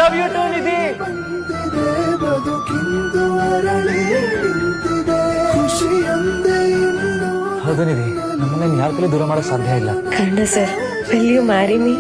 Love you to ನಿಧಿ. ಹೌದು ನಿಧಿ, ನಮ್ಮನ್ನ ಯಾರ ಕೈಲಿ ದೂರ ಮಾಡಕ್ ಸಾಧ್ಯ ಇಲ್ಲ. ಖಂಡ sir, will you marry me?